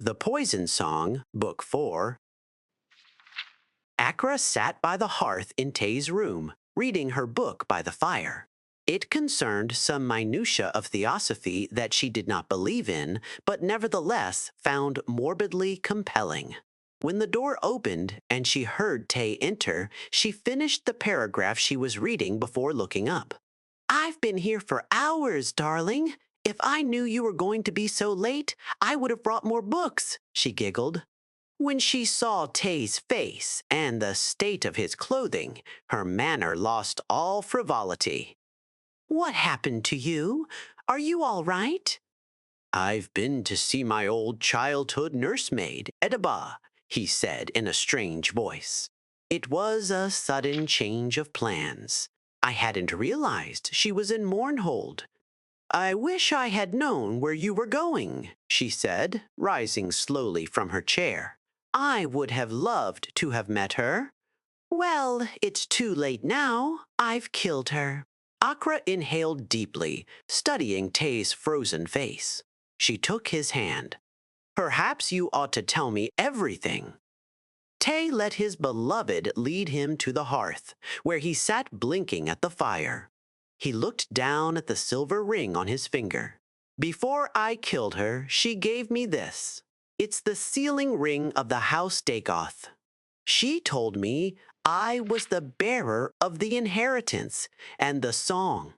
The Poison Song, Book 4. Acra sat by the hearth in Tay's room, reading her book by the fire. It concerned some minutiae of theosophy that she did not believe in, but nevertheless found morbidly compelling. When the door opened and she heard Tay enter, she finished the paragraph she was reading before looking up. "I've been here for hours, darling. If I knew you were going to be so late, I would have brought more books," she giggled. When she saw Tay's face and the state of his clothing, her manner lost all frivolity. "What happened to you? Are you all right?" "I've been to see my old childhood nursemaid, Ediba," he said in a strange voice. It was a sudden change of plans. I hadn't realized she was in Mournhold. "I wish I had known where you were going," she said, rising slowly from her chair. "I would have loved to have met her." "Well, it's too late now. I've killed her." Acra inhaled deeply, studying Tay's frozen face. She took his hand. "Perhaps you ought to tell me everything." Tay let his beloved lead him to the hearth, where he sat blinking at the fire. He looked down at the silver ring on his finger. "Before I killed her, she gave me this. It's the sealing ring of the House Dagoth. She told me I was the bearer of the inheritance and the song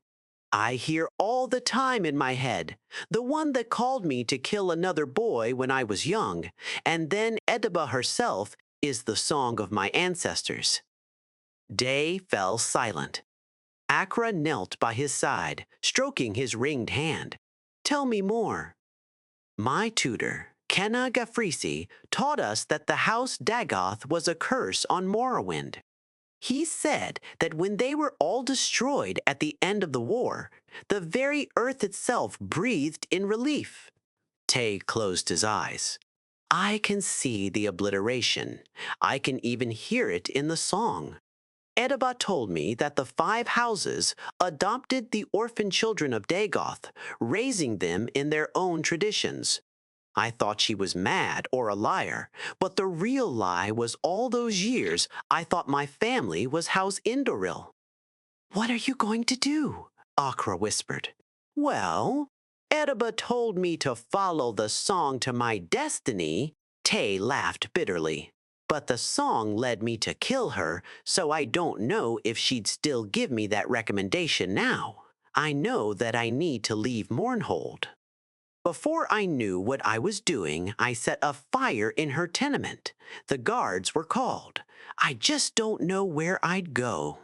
I hear all the time in my head, the one that called me to kill another boy when I was young, and then Ediba herself is the song of my ancestors." Day fell silent. Acra knelt by his side, stroking his ringed hand. "Tell me more." "My tutor, Kenna Gafrisi, taught us that the House Dagoth was a curse on Morrowind. He said that when they were all destroyed at the end of the war, the very earth itself breathed in relief." Tay closed his eyes. "I can see the obliteration. I can even hear it in the song. Ediba told me that the 5 houses adopted the orphan children of Dagoth, raising them in their own traditions. I thought she was mad or a liar, but the real lie was all those years I thought my family was House Indoril." "What are you going to do?" Acra whispered. "Well, Ediba told me to follow the song to my destiny." Tay laughed bitterly. "But the song led me to kill her, so I don't know if she'd still give me that recommendation now. I know that I need to leave Mournhold." Before I knew what I was doing, I set a fire in her tenement. The guards were called. I just don't know where I'd go.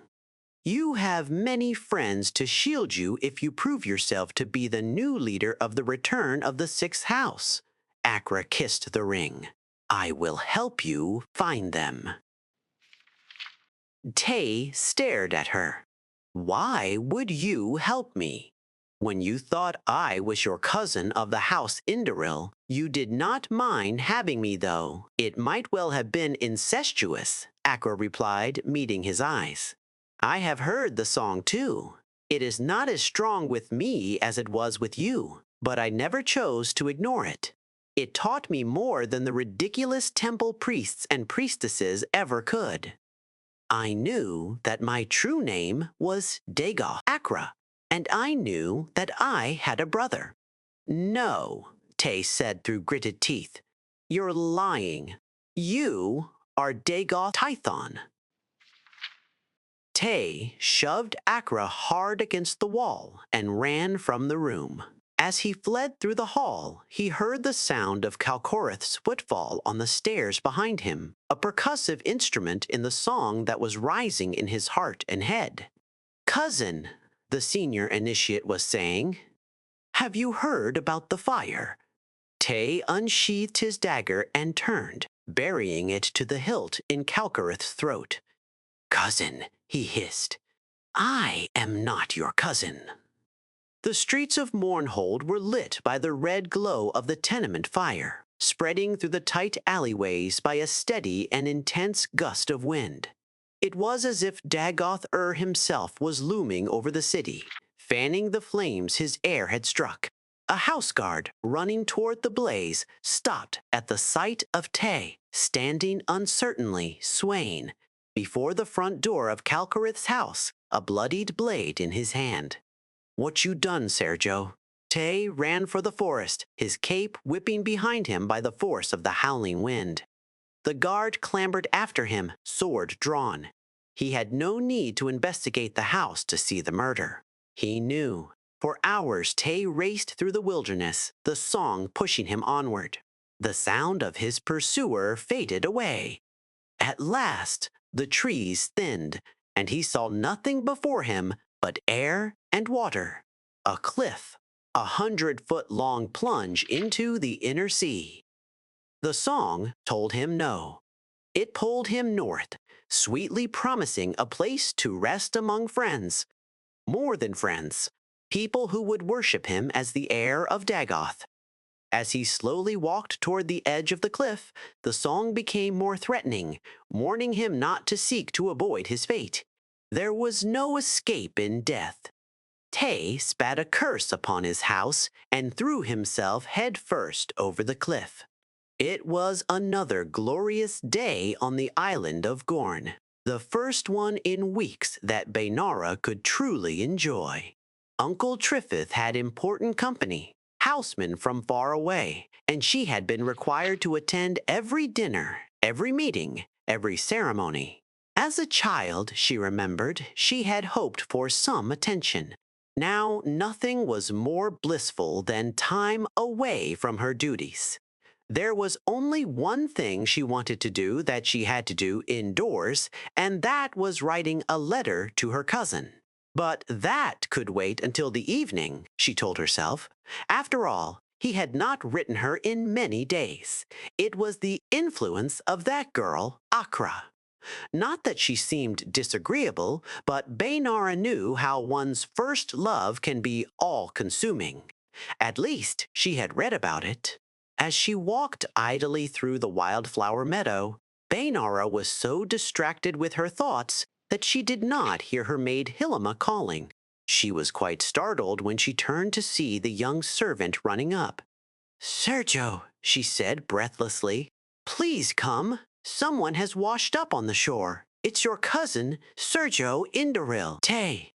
"You have many friends to shield you if you prove yourself to be the new leader of the Return of the 6th House." Acra kissed the ring. "I will help you find them." Tay stared at her. "Why would you help me? When you thought I was your cousin of the House Indoril, you did not mind having me, though. It might well have been incestuous," Acra replied, meeting his eyes. "I have heard the song, too. It is not as strong with me as it was with you, but I never chose to ignore it. It taught me more than the ridiculous temple priests and priestesses ever could. I knew that my true name was Dagoth Acra, and I knew that I had a brother." "No," Tay said through gritted teeth. "You're lying. You are Dagoth Tython." Tay shoved Acra hard against the wall and ran from the room. As he fled through the hall, he heard the sound of Calcorith's footfall on the stairs behind him, a percussive instrument in the song that was rising in his heart and head. "Cousin," the senior initiate was saying, "have you heard about the fire?" Tay unsheathed his dagger and turned, burying it to the hilt in Calcorith's throat. "Cousin," he hissed, "I am not your cousin." The streets of Mournhold were lit by the red glow of the tenement fire, spreading through the tight alleyways by a steady and intense gust of wind. It was as if Dagoth himself was looming over the city, fanning the flames his heir had struck. A house guard running toward the blaze stopped at the sight of Tay standing uncertainly, swaying, before the front door of Calcarith's house, a bloodied blade in his hand. "What you done, Sergio?" Tay ran for the forest, his cape whipping behind him by the force of the howling wind. The guard clambered after him, sword drawn. He had no need to investigate the house to see the murder. He knew. For hours Tay raced through the wilderness, the song pushing him onward. The sound of his pursuer faded away. At last, the trees thinned, and he saw nothing before him but air and water. A cliff, 100-foot-long plunge into the inner sea. The song told him no. It pulled him north, sweetly promising a place to rest among friends. More than friends, people who would worship him as the heir of Dagoth. As he slowly walked toward the edge of the cliff, the song became more threatening, warning him not to seek to avoid his fate. There was no escape in death. Tay spat a curse upon his house and threw himself head first over the cliff. It was another glorious day on the island of Gorn, the first one in weeks that Baynara could truly enjoy. Uncle Triffith had important company, housemen from far away, and she had been required to attend every dinner, every meeting, every ceremony. As a child, she remembered, she had hoped for some attention. Now nothing was more blissful than time away from her duties. There was only one thing she wanted to do that she had to do indoors, and that was writing a letter to her cousin. But that could wait until the evening, she told herself. After all, he had not written her in many days. It was the influence of that girl, Akra. Not that she seemed disagreeable, but Baynara knew how one's first love can be all-consuming. At least she had read about it. As she walked idly through the wildflower meadow, Baynara was so distracted with her thoughts that she did not hear her maid Hilma calling. She was quite startled when she turned to see the young servant running up. "Sergio," she said breathlessly, "please come. Someone has washed up on the shore. It's your cousin, Sergio Indoril. Tay."